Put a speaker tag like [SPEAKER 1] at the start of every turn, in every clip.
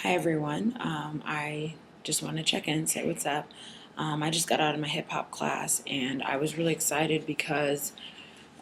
[SPEAKER 1] Hi everyone. I just want to check in, say what's up. I just got out of my hip hop class and I was really excited because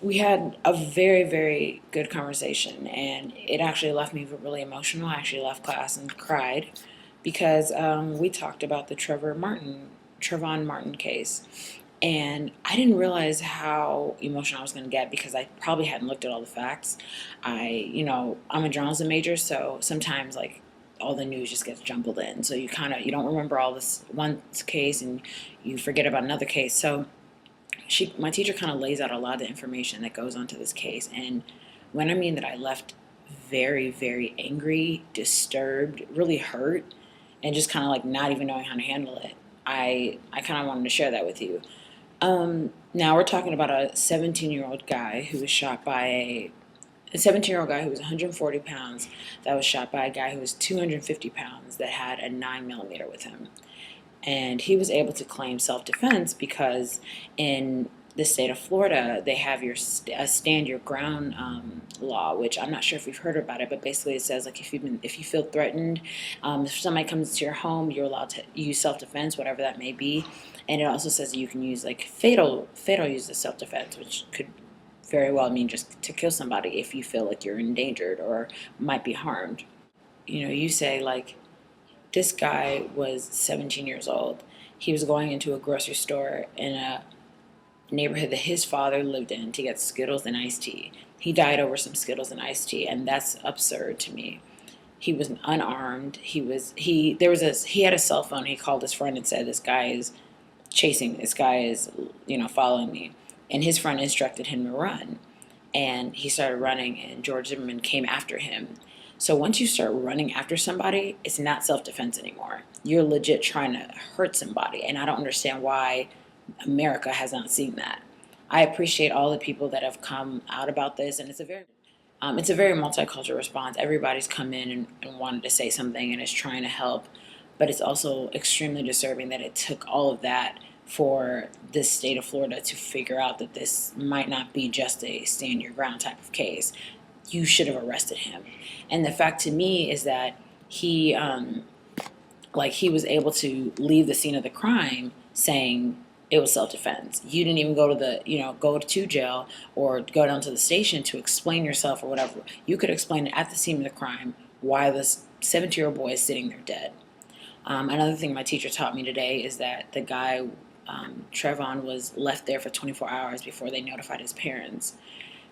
[SPEAKER 1] we had a very, very good conversation and it actually left me really emotional. I actually left class and cried because we talked about the Trayvon Martin case. And I didn't realize how emotional I was going to get because I probably hadn't looked at all the facts. I'm a journalism major, so sometimes like all the news just gets jumbled in. So you don't remember all this one case and you forget about another case. So my teacher kind of lays out a lot of the information that goes onto this case. And when I mean that I left very, very angry, disturbed, really hurt, and just kind of like not even knowing how to handle it, I kind of wanted to share that with you. Now we're talking about a 17-year-old guy who was shot by a 17-year-old guy who was 140 pounds that was shot by a guy who was 250 pounds that had a 9mm with him. And he was able to claim self-defense because in the state of Florida, they have stand your ground law, which I'm not sure if you've heard about it, but basically it says like if you feel threatened, if somebody comes to your home, you're allowed to use self-defense, whatever that may be. And it also says that you can use like fatal use of self-defense, which could very well mean just to kill somebody if you feel like you're endangered or might be harmed. You say like this guy was 17 years old. He was going into a grocery store in a neighborhood that his father lived in to get Skittles and iced tea. He died over some Skittles and iced tea, and that's absurd to me. He was unarmed. He had a cell phone. He called his friend and said, "This guy is chasing. This guy is, following me." And his friend instructed him to run, and he started running, and George Zimmerman came after him. So once you start running after somebody, it's not self-defense anymore. You're legit trying to hurt somebody, and I don't understand why America has not seen that. I appreciate all the people that have come out about this, and it's a very multicultural response. Everybody's come in and wanted to say something and is trying to help, but it's also extremely disturbing that it took all of that for this state of Florida to figure out that this might not be just a stand your ground type of case. You should have arrested him. And the fact to me is that he was able to leave the scene of the crime saying it was self-defense. You didn't even go to jail or go down to the station to explain yourself or whatever. You could explain it at the scene of the crime why this 17-year-old boy is sitting there dead. Another thing my teacher taught me today is that the guy, Trayvon, was left there for 24 hours before they notified his parents.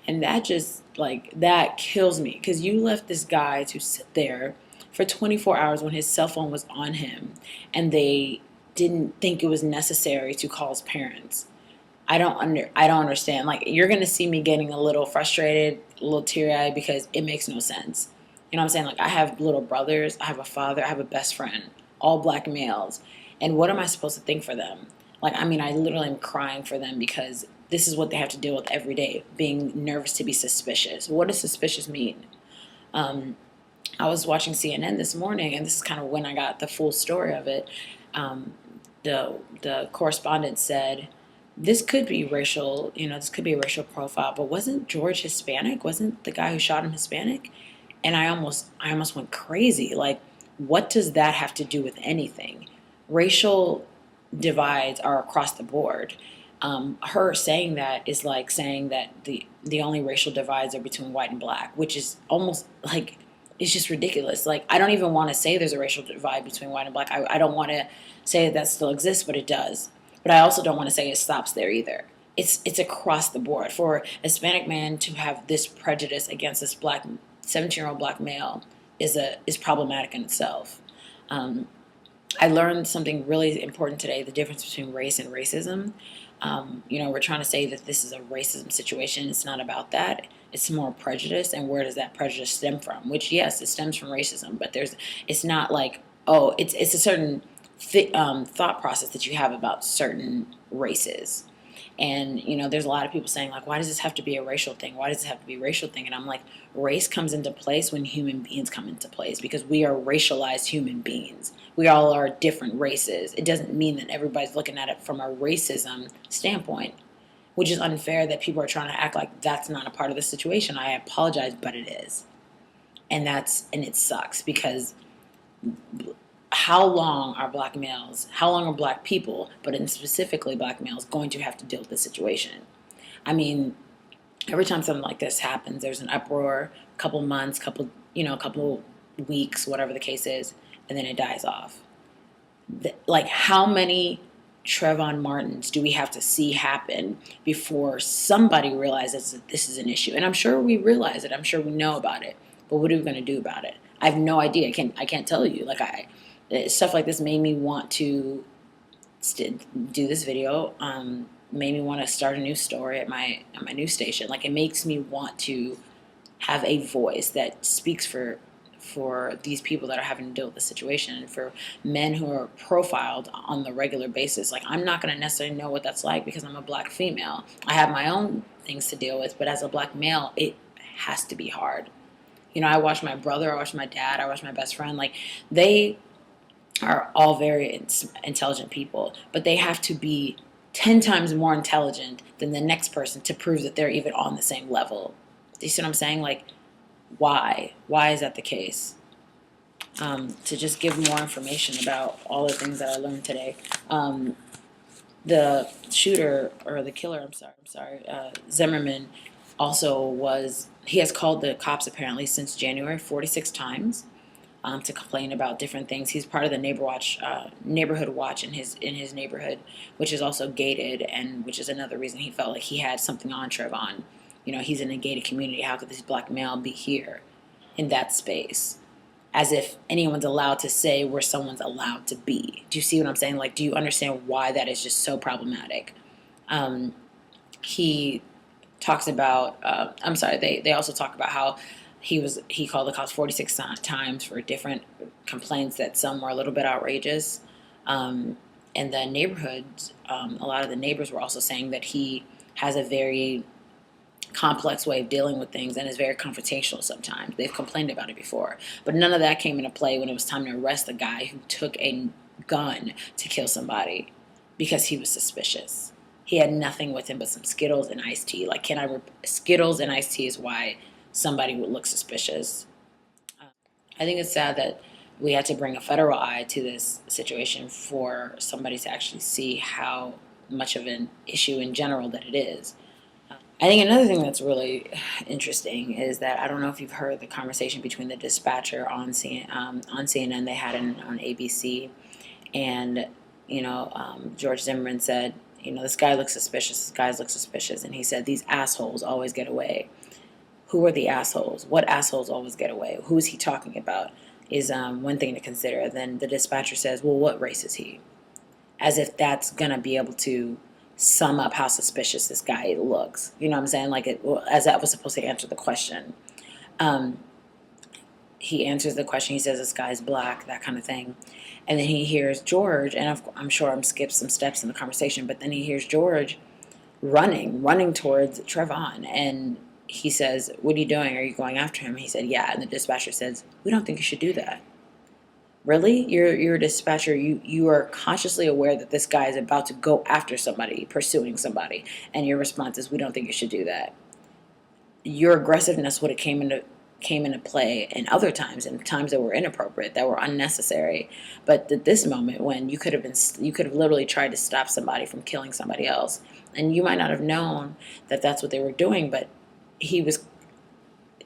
[SPEAKER 1] And that kills me because you left this guy to sit there for 24 hours when his cell phone was on him and they didn't think it was necessary to call his parents. I don't understand. Like, you're going to see me getting a little frustrated, a little teary-eyed because it makes no sense. You know what I'm saying? Like, I have little brothers, I have a father, I have a best friend, all black males. And what am I supposed to think for them? Like, I mean, I literally am crying for them because this is what they have to deal with every day, being nervous to be suspicious. What does suspicious mean? I was watching CNN this morning, and this is kind of when I got the full story of it. Um, the correspondent said, this could be racial, this could be a racial profile, but wasn't George Hispanic? Wasn't the guy who shot him Hispanic? And I almost went crazy. Like, what does that have to do with anything? Racial divides are across the board. Her saying that is like saying that the only racial divides are between white and black, which is almost like, it's just ridiculous. Like, I don't even want to say there's a racial divide between white and black. I don't want to say that still exists, but it does. But I also don't want to say it stops there either. It's across the board. For a Hispanic man to have this prejudice against this 17-year-old black male is problematic in itself. I learned something really important today: the difference between race and racism. We're trying to say that this is a racism situation. It's not about that. It's more prejudice, and where does that prejudice stem from? Which, yes, it stems from racism, but it's not like, oh, it's a certain thought process that you have about certain races. And, there's a lot of people saying, like, why does this have to be a racial thing? Why does it have to be a racial thing? And I'm like, race comes into place when human beings come into place because we are racialized human beings. We all are different races. It doesn't mean that everybody's looking at it from a racism standpoint, which is unfair that people are trying to act like that's not a part of the situation. I apologize, but it is. And it sucks because how long are black males, how long are black people, but in specifically black males, going to have to deal with this situation? I mean, every time something like this happens, there's an uproar, couple months, couple weeks, whatever the case is, and then it dies off. Like, how many Trayvon Martins do we have to see happen before somebody realizes that this is an issue? And I'm sure we realize it. I'm sure we know about it. But what are we going to do about it? I have no idea. I can't tell you. Stuff like this made me want to do this video. Made me want to start a new story at my news station. Like, it makes me want to have a voice that speaks for these people that are having to deal with the situation, and for men who are profiled on the regular basis. Like, I'm not going to necessarily know what that's like because I'm a black female. I have my own things to deal with, but as a black male, it has to be hard. I watch my brother, I watch my dad, I watch my best friend. Like, they are all very intelligent people, but they have to be 10 times more intelligent than the next person to prove that they're even on the same level. Do you see what I'm saying? Like, why? Why is that the case? To just give more information about all the things that I learned today. The shooter, or the killer, Zimmerman, he has called the cops apparently since January 46 times, to complain about different things. He's part of the neighborhood watch in his neighborhood, which is also gated, and which is another reason he felt like he had something on Trayvon. He's in a gated community. How could this black male be here in that space? As if anyone's allowed to say where someone's allowed to be. Do you see what I'm saying? Like, do you understand why that is just so problematic? He talks about, they also talk about how he called the cops 46 times for different complaints that some were a little bit outrageous. And the neighborhoods, a lot of the neighbors were also saying that he has a very complex way of dealing with things and is very confrontational sometimes. They've complained about it before. But none of that came into play when it was time to arrest the guy who took a gun to kill somebody because he was suspicious. He had nothing with him but some Skittles and iced tea. Like, Skittles and iced tea is why somebody would look suspicious. I think it's sad that we had to bring a federal eye to this situation for somebody to actually see how much of an issue in general that it is. I think another thing that's really interesting is that I don't know if you've heard the conversation between the dispatcher on CNN. They had it on ABC, and George Zimmerman said, this guy looks suspicious. This guy looks suspicious, and he said these assholes always get away. Who are the assholes? What assholes always get away? Who is he talking about? Is one thing to consider. Then the dispatcher says, well, what race is he? As if that's gonna be able to sum up how suspicious this guy looks. You know what I'm saying? As that was supposed to answer the question. He answers the question. He says this guy's black, that kind of thing. And then he hears George, and I'm sure I'm skipped some steps in the conversation, but then he hears George running towards Trayvon. And he says, what are you doing? Are you going after him? He said, yeah. And the dispatcher says, we don't think you should do that. Really? You're a dispatcher. You are consciously aware that this guy is about to go after somebody, pursuing somebody, and your response is, we don't think you should do that. Your aggressiveness would have came into play in other times, in times that were inappropriate, that were unnecessary. But at this moment, when you could have literally tried to stop somebody from killing somebody else, and you might not have known that that's what they were doing, but he was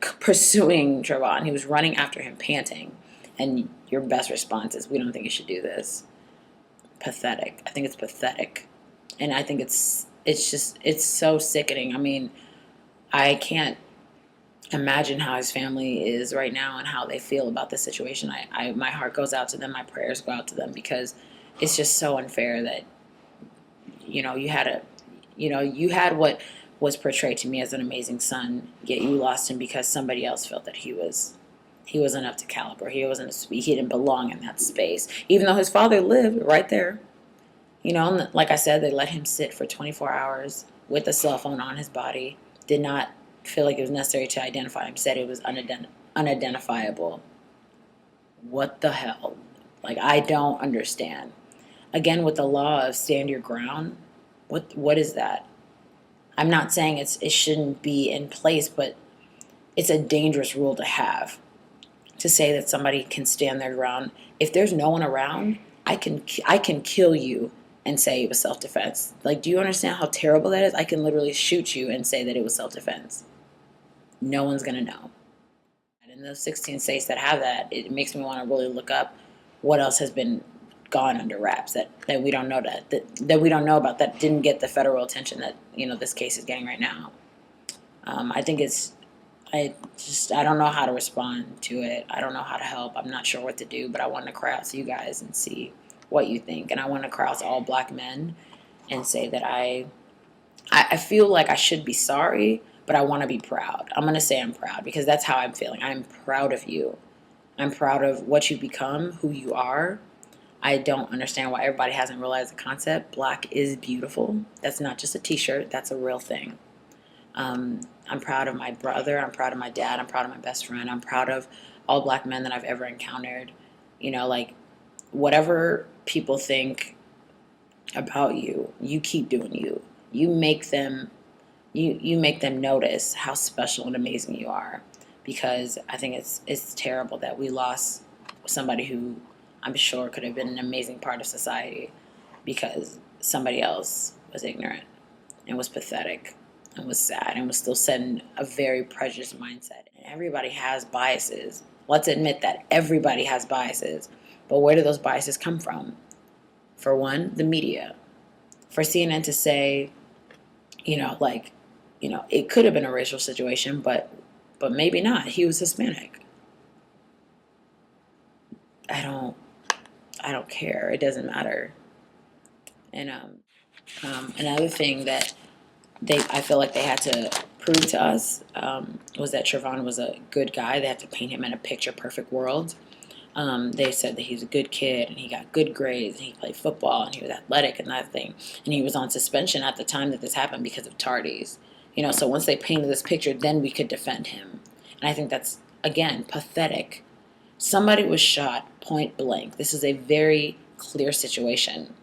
[SPEAKER 1] pursuing Trayvon. He was running after him, panting. And your best response is, we don't think you should do this. Pathetic. I think it's pathetic. And I think it's so sickening. I mean, I can't imagine how his family is right now and how they feel about this situation. My heart goes out to them. My prayers go out to them, because it's just so unfair that, you had what was portrayed to me as an amazing son, yet you lost him because somebody else felt that he wasn't up to caliber. He didn't belong in that space. Even though his father lived right there. And like I said, they let him sit for 24 hours with a cell phone on his body. Did not feel like it was necessary to identify him. Said it was unidentifiable. What the hell? Like, I don't understand. Again, with the law of stand your ground, what is that? I'm not saying it shouldn't be in place, but it's a dangerous rule to have. to say that somebody can stand their ground. If there's no one around, I can kill you and say it was self-defense. Like, do you understand how terrible that is? I can literally shoot you and say that it was self-defense. No one's gonna know. And in those 16 states that have that, it makes me want to really look up what else has been gone under wraps that we don't know that we don't know about, that didn't get the federal attention that this case is getting right now. I think I don't know how to respond to it. I don't know how to help. I'm not sure what to do, but I want to cry out to you guys and see what you think. And I want to cry out to all black men and say that I feel like I should be sorry, but I want to be proud. I'm going to say I'm proud because that's how I'm feeling. I'm proud of you. I'm proud of what you've become, who you are. I don't understand why everybody hasn't realized the concept. Black is beautiful. That's not just a t-shirt. That's a real thing. I'm proud of my brother. I'm proud of my dad. I'm proud of my best friend. I'm proud of all black men that I've ever encountered. Like, whatever people think about you, you keep doing you. You make them notice how special and amazing you are, because I think it's terrible that we lost somebody who I'm sure could have been an amazing part of society because somebody else was ignorant and was pathetic and was sad and was still set in a very prejudiced mindset. And everybody has biases. Let's admit that everybody has biases. But where do those biases come from? For one, the media. For CNN to say, it could have been a racial situation, but maybe not. He was Hispanic. I don't care. It doesn't matter. And another thing that I feel like they had to prove to us was that Trayvon was a good guy. They had to paint him in a picture-perfect world. They said that he's a good kid and he got good grades and he played football and he was athletic and that thing. And he was on suspension at the time that this happened because of tardies. So once they painted this picture, then we could defend him. And I think that's, again, pathetic. Somebody was shot point blank. This is a very clear situation.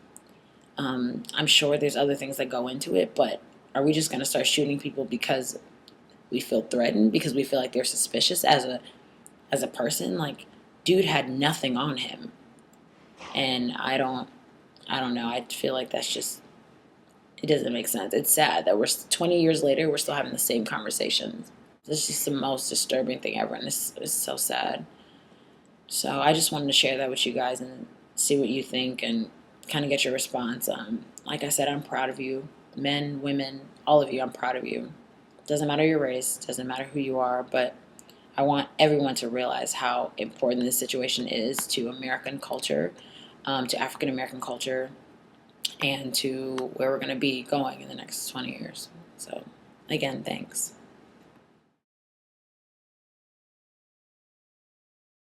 [SPEAKER 1] I'm sure there's other things that go into it, but are we just going to start shooting people because we feel threatened, because we feel like they're suspicious as a person? Like, dude had nothing on him. And I don't know. I feel like that's just, it doesn't make sense. It's sad that we're 20 years later, we're still having the same conversations. This is just the most disturbing thing ever, and it's so sad. So I just wanted to share that with you guys and see what you think and kind of get your response. Like I said, I'm proud of you. Men, women, all of you, I'm proud of you. Doesn't matter your race, doesn't matter who you are, but I want everyone to realize how important this situation is to American culture, to African American culture, and to where we're going to be going in the next 20 years. So, again, thanks.